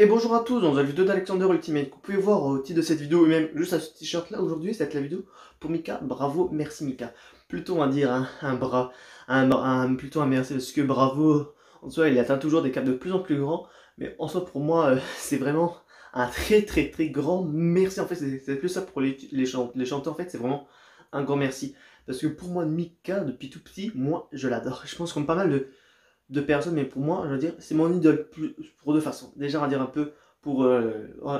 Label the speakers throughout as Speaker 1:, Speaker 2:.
Speaker 1: Et bonjour à tous, dans la vidéo d'Alexander Ultimate, que vous pouvez voir au titre de cette vidéo, et même juste à ce t-shirt là aujourd'hui, c'est la vidéo pour Mika. Bravo, merci Mika. Plutôt on va dire plutôt un merci, parce que bravo, en soi il atteint toujours des caps de plus en plus grands, mais en soi pour moi c'est vraiment un très grand merci. En fait c'est plus ça pour les chanteurs, en fait c'est vraiment un grand merci. Parce que pour moi Mika, depuis tout petit, moi je l'adore. Je pense comme pas mal de personnes, mais pour moi, je veux dire, c'est mon idole pour deux façons. Déjà, on va dire un peu pour.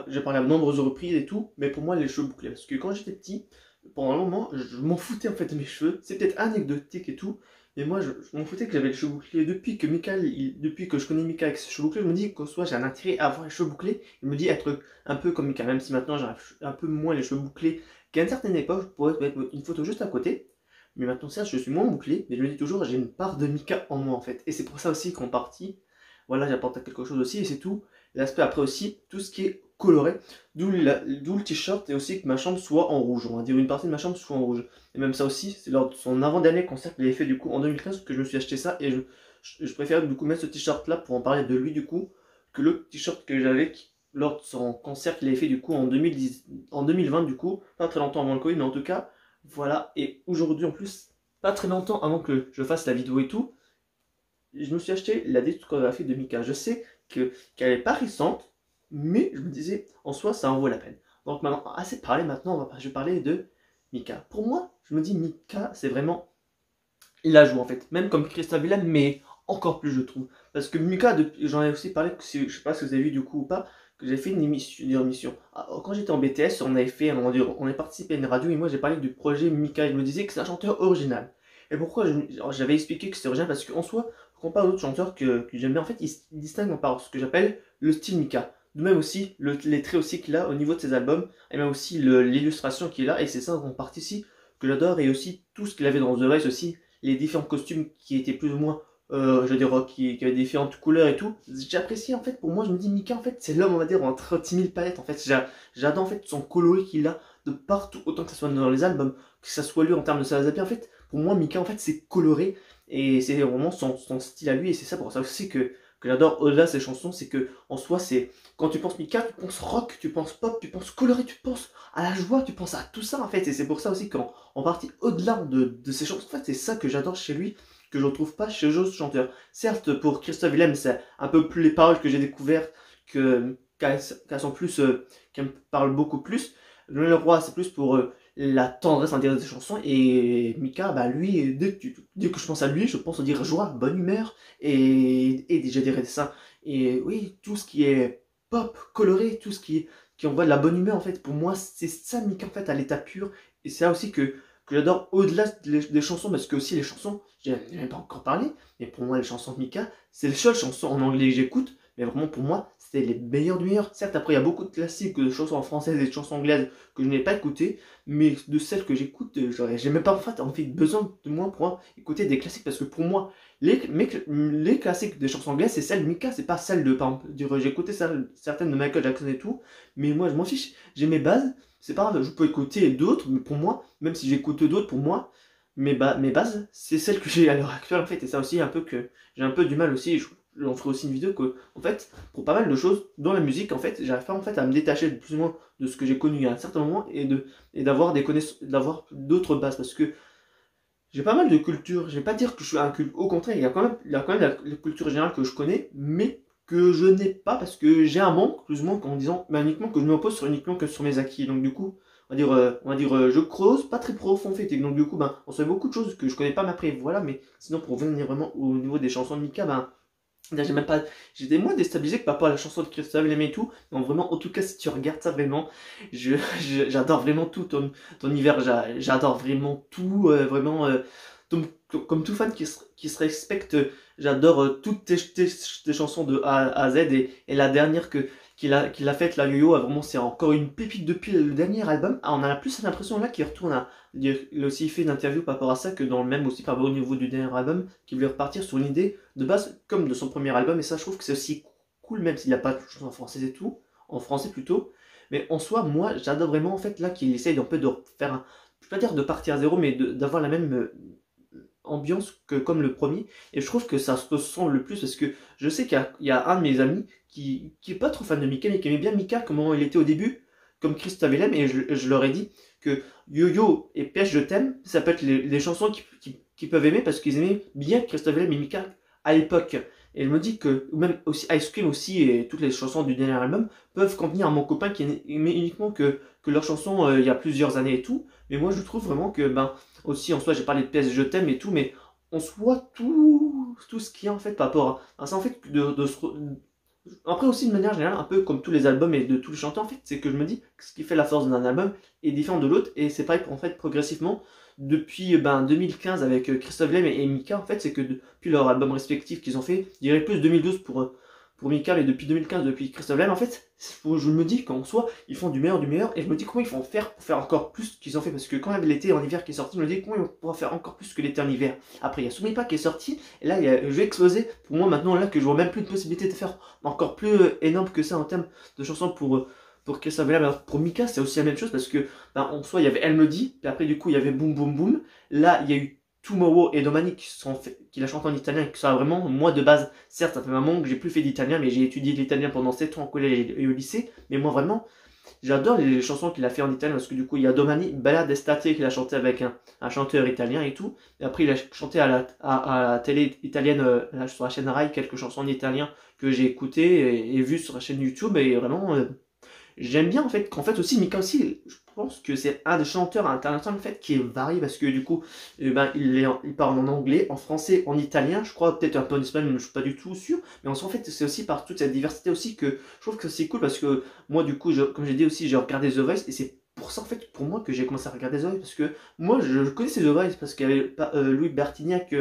Speaker 1: J'ai parlé à de nombreuses reprises et tout, mais pour moi, les cheveux bouclés. Parce que quand j'étais petit, pendant un moment, je m'en foutais en fait de mes cheveux. C'est peut-être anecdotique et tout, mais moi, je m'en foutais que j'avais les cheveux bouclés. Depuis que je connais Mika avec ses cheveux bouclés, je me dis qu'en soit j'ai un intérêt à avoir les cheveux bouclés. Je me dis être un peu comme Mika, même si maintenant j'ai un peu moins les cheveux bouclés qu'à une certaine époque, je pourrais mettre une photo juste à côté. Mais maintenant, certes, je suis moins bouclé, mais je me dis toujours, j'ai une part de Mika en moi en fait. Et c'est pour ça aussi qu'en partie, voilà, j'apporte quelque chose aussi, et c'est tout. L'aspect après aussi, tout ce qui est coloré, d'où le t-shirt, et aussi que ma chambre soit en rouge. On va dire une partie de ma chambre soit en rouge. Et même ça aussi, c'est lors de son avant-dernier concert qu'il avait fait du coup en 2013 que je me suis acheté ça, et je préfère du coup mettre ce t-shirt là pour en parler de lui du coup, que le t-shirt que j'avais lors de son concert qu'il avait fait du coup en 2020 du coup, pas très longtemps avant le Covid, mais en tout cas. Voilà, et aujourd'hui en plus, pas très longtemps avant que je fasse la vidéo et tout, je me suis acheté la discographie de Mika. Je sais qu'elle est pas récente, mais je me disais, en soi, ça en vaut la peine. Donc maintenant, assez de parler, maintenant, je vais parler de Mika. Pour moi, je me dis, Mika, c'est vraiment la joue en fait, même comme Christophe Willem, mais encore plus je trouve. Parce que Mika, j'en ai aussi parlé, je sais pas si vous avez vu du coup ou pas, que j'ai fait une émission. Quand j'étais en BTS, on avait fait, on est participé à une radio, et moi j'ai parlé du projet Mika. Je me disais que c'est un chanteur original. Et pourquoi j'avais expliqué que c'était original? Parce qu'en soi, comparé à d'autres chanteurs que j'aime bien, en fait, il se distingue par ce que j'appelle le style Mika. De même aussi, les traits aussi qu'il a au niveau de ses albums, et même aussi l'illustration qu'il a, et c'est ça en partie ici que j'adore, et aussi tout ce qu'il avait dans The Voice aussi, les différents costumes qui étaient plus ou moins, je veux dire, qui avaient différentes couleurs et tout. J'apprécie en fait, pour moi, je me dis, Mika, en fait, c'est l'homme, on va dire, entre 10 000 palettes. En fait, j'adore en fait son coloris qu'il a de partout, autant que ce soit dans les albums, que ce soit lui en termes de sa zapping. En fait, pour moi, Mika, en fait, c'est coloré, et c'est vraiment son style à lui, et c'est ça pour ça aussi que j'adore au-delà de ses chansons, c'est que en soi, c'est quand tu penses Mika, tu penses rock, tu penses pop, tu penses coloré, tu penses à la joie, tu penses à tout ça en fait, et c'est pour ça aussi qu'en partie au-delà de ses chansons, en fait, c'est ça que j'adore chez lui, que je ne retrouve pas chez d'autres chanteurs. Certes, pour Christophe Willem, c'est un peu plus les paroles que j'ai découvertes qu'elles sont plus, qu'elles me parlent beaucoup plus. Le roi, c'est plus pour la tendresse intérieure des chansons, et Mika, bah lui, dès que je pense à lui, je pense à dire joie, bonne humeur, et déjà des ça. Et oui, tout ce qui est pop, coloré, tout ce qui envoie de la bonne humeur, en fait, pour moi, c'est ça Mika, en fait, à l'état pur. Et c'est là aussi que j'adore au-delà des chansons, parce que aussi les chansons, j'en ai même pas encore parlé, mais pour moi, les chansons de Mika, c'est les seules chansons en anglais que j'écoute, mais vraiment pour moi, c'était les meilleures du meilleur. Certes, après, il y a beaucoup de classiques, de chansons en français et de chansons anglaises que je n'ai pas écoutées, mais de celles que j'écoute, j'ai même pas en fait besoin de moi pour écouter des classiques, parce que pour moi, les classiques des chansons anglaises, c'est celle de Mika, c'est pas celle de, par exemple, j'ai écouté certaines de Michael Jackson et tout, mais moi, je m'en fiche, j'ai mes bases, c'est pas grave, je peux écouter d'autres, mais pour moi, même si j'écoute d'autres, pour moi, mes bases, c'est celles que j'ai à l'heure actuelle, en fait, et ça aussi, un peu que j'ai un peu du mal aussi, j'en ferai aussi une vidéo que, en fait, pour pas mal de choses, dans la musique, en fait, j'arrive pas, en fait, à me détacher de plus ou moins de ce que j'ai connu à un certain moment, et d'avoir des connaissances, d'avoir d'autres bases, parce que j'ai pas mal de culture, je vais pas dire que je suis un culte, au contraire, il y a quand même la culture générale que je connais, mais que je n'ai pas parce que j'ai un manque, plus ou moins, en disant uniquement que je me repose uniquement que sur mes acquis. Donc du coup, je creuse, pas très profond fait, et donc du coup, ben, on sait beaucoup de choses que je connais pas, mais après, voilà, mais sinon pour revenir vraiment au niveau des chansons de Mika, ben, j'ai même pas, j'étais moins déstabilisé que par rapport à la chanson de Christophe Lem et tout. Donc vraiment, en tout cas, si tu regardes ça vraiment, j'adore vraiment tout ton univers. J'adore vraiment tout, vraiment, comme tout fan qui se respecte, j'adore toutes tes chansons de A à Z. Et la dernière qu'il a faite, la Yo-Yo, vraiment, c'est encore une pépite depuis le dernier album. Ah, on a plus l'impression là qu'il retourne à. Il a aussi fait une interview par rapport à ça, que dans le même aussi par rapport au niveau du dernier album, qu'il voulait repartir sur une idée de base comme de son premier album, et ça je trouve que c'est aussi cool, même s'il n'a pas de choses en français et tout, en français plutôt. Mais en soi, moi j'adore vraiment en fait là qu'il essaye un peu de faire je peux pas dire de partir à zéro, mais d'avoir la même ambiance que comme le premier. Et je trouve que ça se ressemble le plus parce que je sais qu'il y a un de mes amis qui est pas trop fan de Mika, mais qui aimait bien Mika, comment il était au début, comme Christophe Willem, et je leur ai dit que Yo-Yo et Pêche, je t'aime, ça peut être les chansons qu'ils peuvent aimer parce qu'ils aimaient bien Christophe Willem et Mika à l'époque. Et je me dis que, ou même aussi Ice Cream aussi, et toutes les chansons du dernier album, peuvent convenir à mon copain qui aimait uniquement que leurs chansons il y a plusieurs années et tout. Mais moi je trouve vraiment que, ben, aussi en soi j'ai parlé de PS Je t'aime et tout, mais en soi tout ce qu'il y a en fait par rapport à ça en fait après aussi de manière générale, un peu comme tous les albums et de tous les chanteurs en fait, c'est que je me dis que ce qui fait la force d'un album est différent de l'autre, et c'est pareil en fait progressivement depuis 2015 avec Christophe Lem et Mika en fait, c'est que depuis leur album respectif qu'ils ont fait, je dirais plus 2012 pour Mika, mais depuis 2015 depuis Christophe Lem en fait, je me dis qu'en soi ils font du meilleur, et je me dis comment ils vont faire pour faire encore plus qu'ils ont fait, parce que quand il y avait l'été en hiver qui est sorti, je me dis comment ils vont pouvoir faire encore plus que l'été en hiver. Après il y a Soumis pas qui est sorti, et là je vais exploser pour moi maintenant, là que je vois même plus de possibilité de faire encore plus énorme que ça en termes de chansons pour Christophe Willem. Alors pour Mika c'est aussi la même chose parce que en soi il y avait Elle me dit, puis après du coup il y avait Boum Boum Boum, là il y a eu Tomorrow et Domani qui la chantent en italien, et que ça vraiment, moi de base, certes ça fait un moment que j'ai plus fait d'italien, mais j'ai étudié l'italien pendant 7 ans au collège et au lycée, mais moi vraiment j'adore les chansons qu'il a fait en italien, parce que du coup il y a Domani, Bella d'Estate qu'il a chanté avec un chanteur italien et tout, et après il a chanté à la télé italienne, sur la chaîne Rai, quelques chansons en italien que j'ai écoutées et vues sur la chaîne YouTube, et vraiment j'aime bien en fait qu'en fait aussi Mika aussi, je pense que c'est un des chanteurs internationaux en fait qui est varié, parce que du coup il parle en anglais, en français, en italien, je crois peut-être un peu en espagnol, mais je suis pas du tout sûr, mais en fait c'est aussi par toute cette diversité aussi que je trouve que c'est cool, parce que moi du coup comme j'ai dit aussi j'ai regardé The Voice, et c'est pour ça en fait pour moi que j'ai commencé à regarder The Voice, parce que moi je connaissais The Voice parce qu'il y avait Louis Bertignac,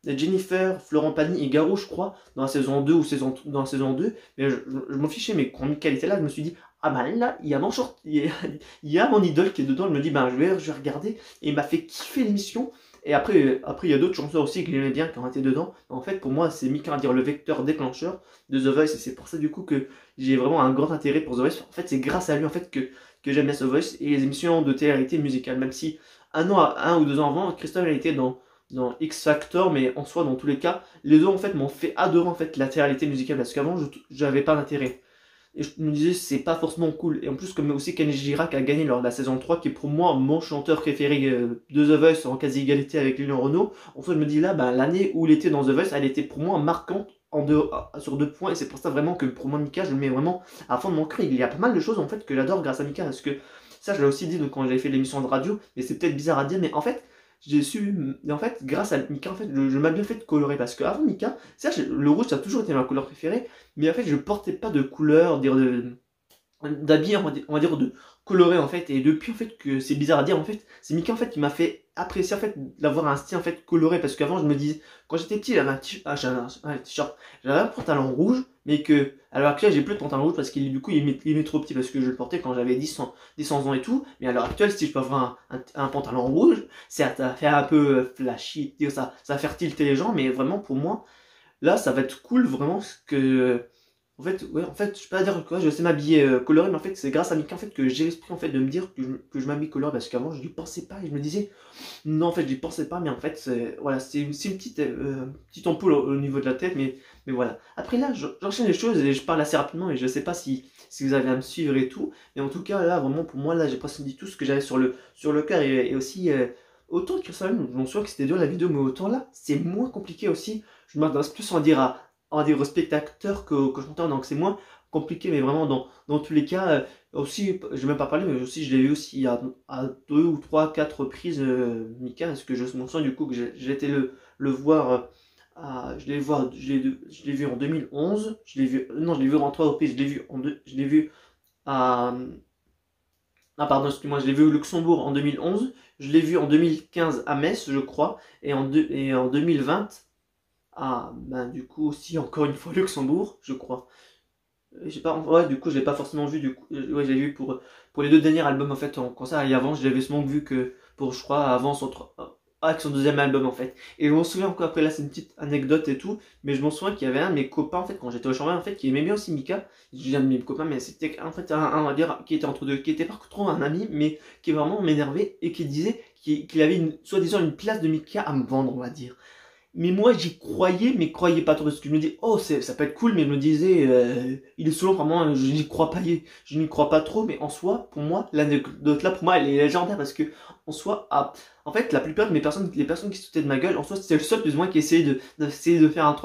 Speaker 1: Jennifer, Florent Pagny et Garou, je crois, dans la saison 2 ou dans la saison 2, mais je m'en fichais, mais quand Michael était là, je me suis dit, ah bah là, il y a mon short, il y a mon idole qui est dedans, je me dis, ben je vais regarder, et il m'a fait kiffer l'émission, et après il y a d'autres chanteurs aussi que j'aimais bien qui ont été dedans. En fait, pour moi, c'est Mika, à dire le vecteur déclencheur de The Voice, et c'est pour ça du coup que j'ai vraiment un grand intérêt pour The Voice. En fait, c'est grâce à lui en fait que j'aime bien The Voice et les émissions de télé-réalité musicale, même si un ou 2 ans avant, Christophe a été dans X Factor, mais en soi dans tous les cas les deux en fait m'ont fait adorer en fait la télé-réalité musicale, parce qu'avant j'avais pas d'intérêt et je me disais c'est pas forcément cool, et en plus comme aussi Kenji Girac a gagné lors de la saison 3, qui est pour moi mon chanteur préféré de The Voice, en quasi égalité avec Lilian Renaud, en fait je me dis là l'année où il était dans The Voice elle était pour moi marquante sur 2 points, et c'est pour ça vraiment que pour moi Mika je le mets vraiment à fond de mon cœur. Il y a pas mal de choses en fait que j'adore grâce à Mika, parce que ça je l'ai aussi dit donc, quand j'avais fait l'émission de radio, mais c'est peut-être bizarre à dire, mais en fait j'ai su, en fait, grâce à Mika, en fait, je m'ai bien fait de colorer, parce qu'avant Mika, certes, le rouge ça a toujours été ma couleur préférée, mais en fait, je portais pas de couleur, d'habiller, on va dire de coloré en fait, et depuis en fait que c'est bizarre à dire en fait, c'est Mika en fait qui m'a fait apprécier en fait d'avoir un style en fait coloré, parce qu'avant je me disais, quand j'étais petit j'avais un t-shirt, j'avais un pantalon rouge, mais que à l'heure actuelle j'ai plus de pantalon rouge parce qu'il du coup il est trop petit, parce que je le portais quand j'avais 10 ans et tout, mais à l'heure actuelle si je peux avoir un pantalon rouge, certes ça va faire un peu flashy, ça va faire tilter les gens, mais vraiment pour moi là ça va être cool vraiment, ce que en fait, je peux pas dire que je sais m'habiller coloré, mais en fait, c'est grâce à Mika en fait que j'ai l'esprit en fait de me dire que je m'habille coloré, parce qu'avant je n'y pensais pas et je me disais non, en fait, j'y pensais pas, mais en fait, voilà, c'est une petite ampoule au niveau de la tête, mais voilà. Après là, j'enchaîne les choses et je parle assez rapidement, et je sais pas si vous avez à me suivre et tout, mais en tout cas là, vraiment pour moi là, j'ai presque dit tout ce que j'avais sur le cœur, et aussi autant que ça, je m'en souviens que c'était dur la vidéo, mais autant là, c'est moins compliqué aussi. Je m'adresse plus on va dire aux spectateurs que chanteurs, donc c'est moins compliqué, mais vraiment dans tous les cas aussi, je vais même pas parler, mais aussi je l'ai vu aussi à 2 ou 3 4 reprises Mika, parce que je me souviens du coup que j'ai été le voir je l'ai vu en 2011, je l'ai vu en 3 reprises, je l'ai vu à pardon, excuse-moi, je l'ai vu au Luxembourg en 2011, je l'ai vu en 2015 à Metz, je crois, et en 2020 du coup aussi encore une fois Luxembourg, je crois. J'ai pas, ouais, du coup, je l'ai pas forcément vu, du coup, ouais, je l'ai vu pour les 2 derniers albums en fait en concert, et avant, je l'avais seulement vu que pour, je crois, avant avec son deuxième album en fait. Et je m'en souviens encore, après là, c'est une petite anecdote et tout, mais je m'en souviens qu'il y avait un de mes copains en fait, quand j'étais au Chambéry en fait, qui aimait bien aussi Mika. Je dis un de mes copains, mais c'était en fait on va dire, qui était pas trop un ami, mais qui vraiment m'énervait et qui disait qu'il avait soi-disant une place de Mika à me vendre, on va dire. Mais moi j'y croyais, mais croyais pas trop, parce que je me dis, oh ça peut être cool, mais je me disais, il est solo, vraiment, je n'y crois pas, je n'y crois pas trop, mais en soi, pour moi, l'anecdote là, pour moi, elle est légendaire, parce que, en soi, en fait, la plupart de les personnes qui se foutaient de ma gueule, en soi, c'était le seul plus ou moins qui essayait d'essayer de faire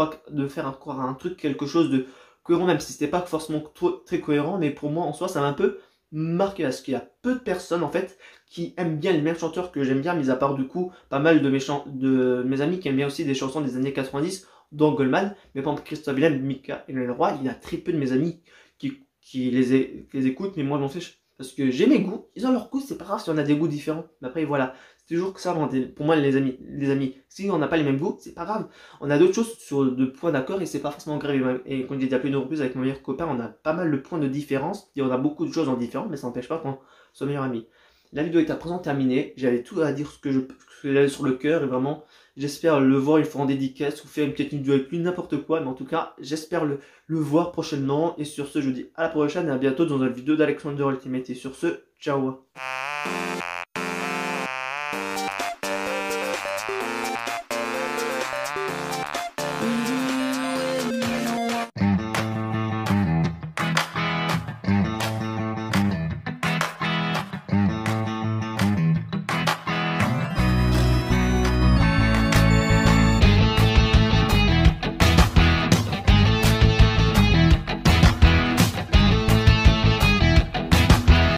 Speaker 1: croire à un truc, quelque chose de cohérent, même si c'était pas forcément très cohérent, mais pour moi, en soi, ça m'a un peu marqué, parce qu'il y a peu de personnes, en fait, qui aiment bien les mêmes chanteurs que j'aime bien, mis à part du coup pas mal de mes amis qui aiment bien aussi des chansons des années 90, dont Goldman, mais par exemple Christophe Willem, Mika et Leroy, il y a très peu de mes amis qui les écoutent, mais moi j'en fiche. Parce que j'ai mes goûts, ils ont leurs goûts, c'est pas grave si on a des goûts différents. Mais après voilà, c'est toujours que ça pour moi les amis. Si on n'a pas les mêmes goûts, c'est pas grave. On a d'autres choses sur de points d'accord et c'est pas forcément grave. Et comme j'ai dit à plusieurs reprises avec mon meilleur copain, on a pas mal de points de différence. Et on a beaucoup de choses en différent, mais ça n'empêche pas qu'on soit meilleur ami. La vidéo est à présent terminée. J'avais tout à dire ce que j'avais sur le cœur et vraiment, j'espère le voir une fois en dédicace ou faire une petite vidéo avec lui, n'importe quoi. Mais en tout cas, j'espère le voir prochainement. Et sur ce, je vous dis à la prochaine et à bientôt dans une vidéo d'Alexander Ultimate. Et sur ce, ciao.